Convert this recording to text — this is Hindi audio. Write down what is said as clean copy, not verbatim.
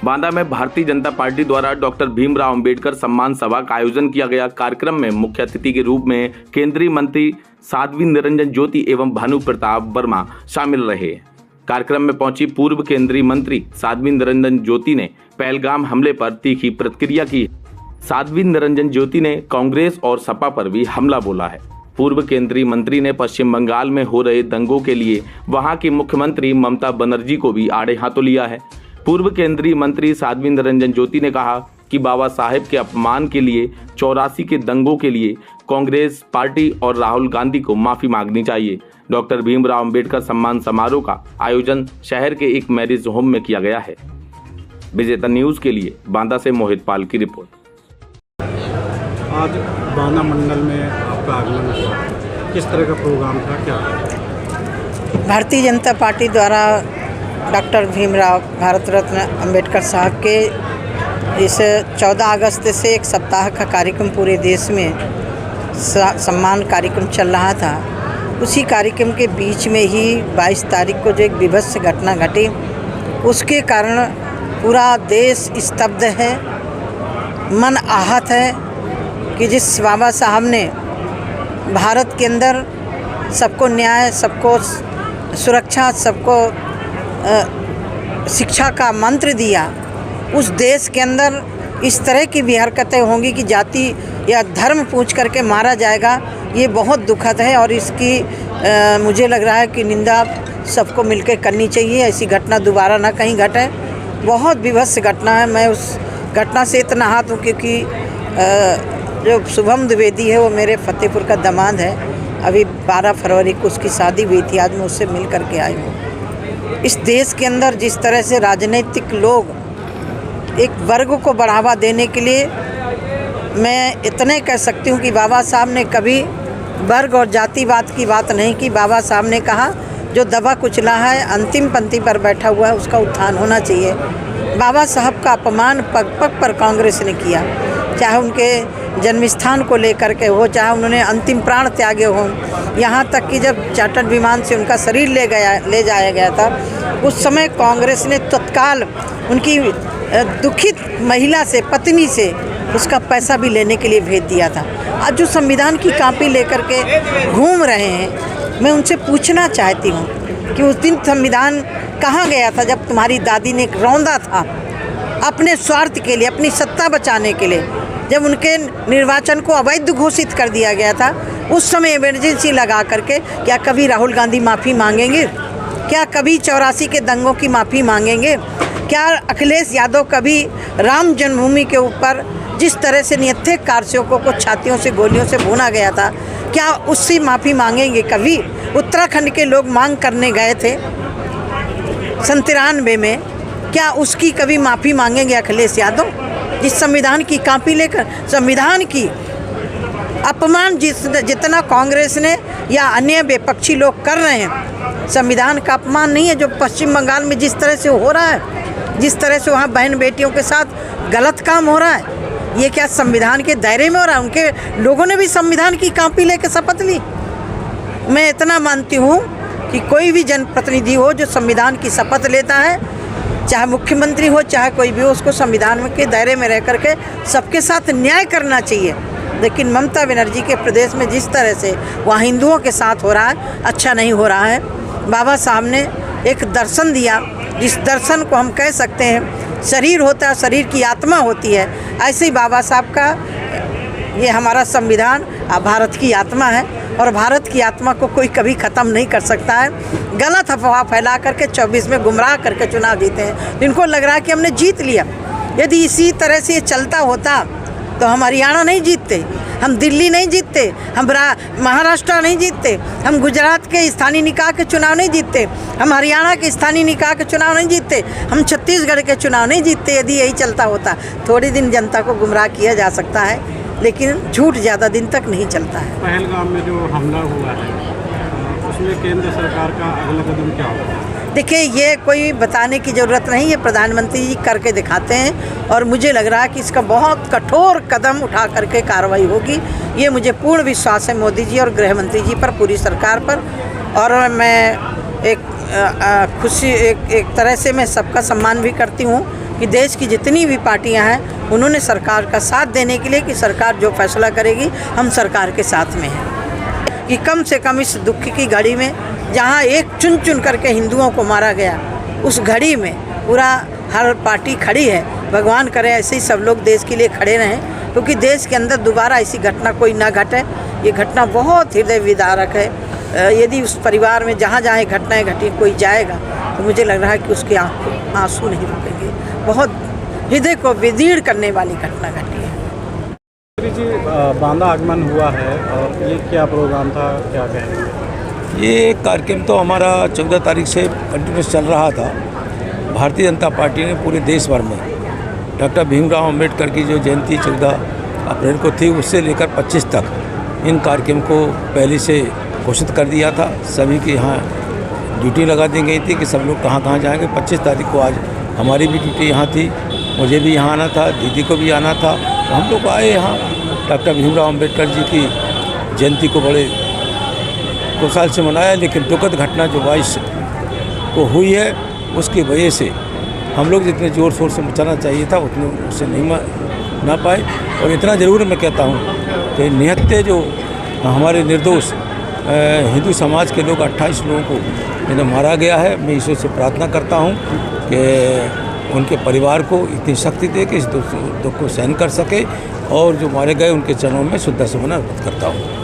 बांदा में भारतीय जनता पार्टी द्वारा डॉक्टर भीमराव अंबेडकर सम्मान सभा का आयोजन किया गया। कार्यक्रम में मुख्य अतिथि के रूप में केंद्रीय मंत्री साध्वी निरंजन ज्योति एवं भानु प्रताप वर्मा शामिल रहे। कार्यक्रम में पहुंची पूर्व केंद्रीय मंत्री साध्वी निरंजन ज्योति ने पहलगाम हमले पर तीखी प्रतिक्रिया की। साध्वी निरंजन ज्योति ने कांग्रेस और सपा पर भी हमला बोला है। पूर्व केंद्रीय मंत्री ने पश्चिम बंगाल में हो रहे दंगों के लिए वहां की मुख्यमंत्री ममता बनर्जी को भी आड़े हाथों लिया है। पूर्व केंद्रीय मंत्री साध्वी निरंजन ज्योति ने कहा कि बाबा साहेब के अपमान के लिए 84 के दंगों के लिए कांग्रेस पार्टी और राहुल गांधी को माफी मांगनी चाहिए। डॉक्टर भीमराव अंबेडकर सम्मान समारोह का आयोजन शहर के एक मैरिज होम में किया गया है। विजेता न्यूज के लिए बांदा से मोहित पाल की रिपोर्ट। आज बांदा मंडल में आपका आगमन हुआ, किस तरह का प्रोग्राम था, क्या? भारतीय जनता पार्टी द्वारा डॉक्टर भीमराव भारत रत्न अंबेडकर साहब के इस 14 अगस्त से एक सप्ताह का कार्यक्रम पूरे देश में सम्मान कार्यक्रम चल रहा था। उसी कार्यक्रम के बीच में ही 22 तारीख को जो एक विभत्स घटना घटी, उसके कारण पूरा देश स्तब्ध है, मन आहत है कि जिस बाबा साहब ने भारत के अंदर सबको न्याय, सबको सुरक्षा, सबको शिक्षा का मंत्र दिया, उस देश के अंदर इस तरह की भी हरकतें होंगी कि जाति या धर्म पूछ करके मारा जाएगा, ये बहुत दुखद है। और इसकी मुझे लग रहा है कि निंदा सबको मिलकर करनी चाहिए। ऐसी घटना दोबारा ना कहीं घटे। बहुत विभत्स घटना है। मैं उस घटना से इतना आहत हूँ क्योंकि जो शुभम द्विवेदी है वो मेरे फतेहपुर का दामाद है। अभी 12 फरवरी को उसकी शादी हुई थी। आज मैं उससे मिल करके आई हूँ। इस देश के अंदर जिस तरह से राजनीतिक लोग एक वर्ग को बढ़ावा देने के लिए, मैं इतने कह सकती हूँ कि बाबा साहब ने कभी वर्ग और जातिवाद की बात नहीं की। बाबा साहब ने कहा जो दबा कुचला है, अंतिम पंक्ति पर बैठा हुआ है, उसका उत्थान होना चाहिए। बाबा साहब का अपमान पग पग पर कांग्रेस ने किया, चाहे उनके जन्मस्थान को लेकर के हो, चाहे उन्होंने अंतिम प्राण त्यागे हों। यहाँ तक कि जब चार्टर्ड विमान से उनका शरीर ले जाया गया था, उस समय कांग्रेस ने तत्काल उनकी दुखित महिला से, पत्नी से उसका पैसा भी लेने के लिए भेज दिया था। आज जो संविधान की कॉपी लेकर के घूम रहे हैं, मैं उनसे पूछना चाहती हूँ कि उस दिन संविधान कहाँ गया था जब तुम्हारी दादी ने रौंदा था अपने स्वार्थ के लिए, अपनी सत्ता बचाने के लिए, जब उनके निर्वाचन को अवैध घोषित कर दिया गया था। उस समय इमरजेंसी लगा करके क्या कभी राहुल गांधी माफ़ी मांगेंगे? क्या कभी 84 के दंगों की माफ़ी मांगेंगे? क्या अखिलेश यादव कभी राम जन्मभूमि के ऊपर जिस तरह से निहत्थे कारसेवकों को छातियों से गोलियों से भूना गया था, क्या उससे माफ़ी मांगेंगे कभी? उत्तराखंड के लोग मांग करने गए थे 97 में, क्या उसकी कभी माफ़ी मांगेंगे अखिलेश यादव? जिस संविधान की कॉपी लेकर, संविधान की अपमान जितना कांग्रेस ने या अन्य विपक्षी लोग कर रहे हैं, संविधान का अपमान नहीं है। जो पश्चिम बंगाल में जिस तरह से हो रहा है, जिस तरह से वहाँ बहन बेटियों के साथ गलत काम हो रहा है, ये क्या संविधान के दायरे में हो रहा है? उनके लोगों ने भी संविधान की कॉपी लेकर शपथ ली। मैं इतना मानती हूँ कि कोई भी जनप्रतिनिधि हो जो संविधान की शपथ लेता है, चाहे मुख्यमंत्री हो चाहे कोई भी हो, उसको संविधान के दायरे में रह करके सबके साथ न्याय करना चाहिए। लेकिन ममता बनर्जी के प्रदेश में जिस तरह से वहाँ हिंदुओं के साथ हो रहा है, अच्छा नहीं हो रहा है। बाबा साहब ने एक दर्शन दिया, जिस दर्शन को हम कह सकते हैं शरीर होता है, शरीर की आत्मा होती है। ऐसे ही बाबा साहब का ये हमारा संविधान भारत की आत्मा है और भारत की आत्मा को कोई कभी ख़त्म नहीं कर सकता है। गलत अफवाह फैला करके 24 में गुमराह करके चुनाव जीते हैं। इनको लग रहा है कि हमने जीत लिया। यदि इसी तरह से ये चलता होता तो हम हरियाणा नहीं जीतते, हम दिल्ली नहीं जीतते, हम महाराष्ट्र नहीं जीतते, हम गुजरात के स्थानीय निकाय के चुनाव नहीं जीतते, हम हरियाणा के स्थानीय निकाय के चुनाव नहीं जीतते, हम छत्तीसगढ़ के चुनाव नहीं जीतते। यदि यही चलता होता, थोड़ी दिन जनता को गुमराह किया जा सकता है, लेकिन झूठ ज़्यादा दिन तक नहीं चलता है। पहलगाम में जो हमला हुआ है, उसमें केंद्र सरकार का अगला कदम क्या होगा? देखिए, ये कोई बताने की ज़रूरत नहीं है, प्रधानमंत्री जी करके दिखाते हैं और मुझे लग रहा है कि इसका बहुत कठोर कदम उठा करके कार्रवाई होगी। ये मुझे पूर्ण विश्वास है मोदी जी और गृह मंत्री जी पर, पूरी सरकार पर। और मैं एक तरह से मैं सबका सम्मान भी करती हूँ कि देश की जितनी भी पार्टियां हैं उन्होंने सरकार का साथ देने के लिए कि सरकार जो फैसला करेगी हम सरकार के साथ में हैं, कि कम से कम इस दुख की घड़ी में जहां एक चुन चुन करके हिंदुओं को मारा गया, उस घड़ी में पूरा हर पार्टी खड़ी है। भगवान करे ऐसे ही सब लोग देश के लिए खड़े रहें, क्योंकि देश के अंदर दोबारा ऐसी घटना कोई ना घटे। ये घटना बहुत हृदय विदारक है। यदि उस परिवार में जहाँ जहाँ घटनाएं घटी कोई जाएगा तो मुझे लग रहा है कि उसके आंसू नहीं रुकेंगे। बहुत हृदय को विदीर्ण करने वाली घटना घटी है। जी बांदा आगमन हुआ है और ये क्या प्रोग्राम था, क्या कहेंगे? ये कार्यक्रम तो हमारा 14 तारीख से कंटिन्यूस चल रहा था। भारतीय जनता पार्टी ने पूरे देश भर में डॉक्टर भीमराव अंबेडकर की जो जयंती 14 अप्रैल को थी, उससे लेकर 25 तक इन कार्यक्रम को पहले से घोषित कर दिया था। सभी के यहाँ ड्यूटी लगा दी गई थी कि सब लोग कहाँ कहाँ जाएंगे। 25 तारीख को आज हमारी भी ड्यूटी यहाँ थी, मुझे भी यहाँ आना था, दीदी को भी आना था। तो हम लोग आए यहाँ डॉक्टर भीमराव अंबेडकर जी की जयंती को बड़े खुशहाल से मनाया, लेकिन दुखद घटना जो 22 को हुई है उसकी वजह से हम लोग जितने ज़ोर शोर से मचाना चाहिए था उतने उससे नहीं ना पाए। और इतना ज़रूर मैं कहता हूँ कि निहत्ते जो हमारे निर्दोष हिंदू समाज के लोग 28 लोगों को जिन्हें मारा गया है, मैं ईश्वर से प्रार्थना करता हूँ कि उनके परिवार को इतनी शक्ति दे कि इस दुख को सहन कर सके, और जो मारे गए उनके चरणों में शुद्ध सुमन अर्पित करता हूँ।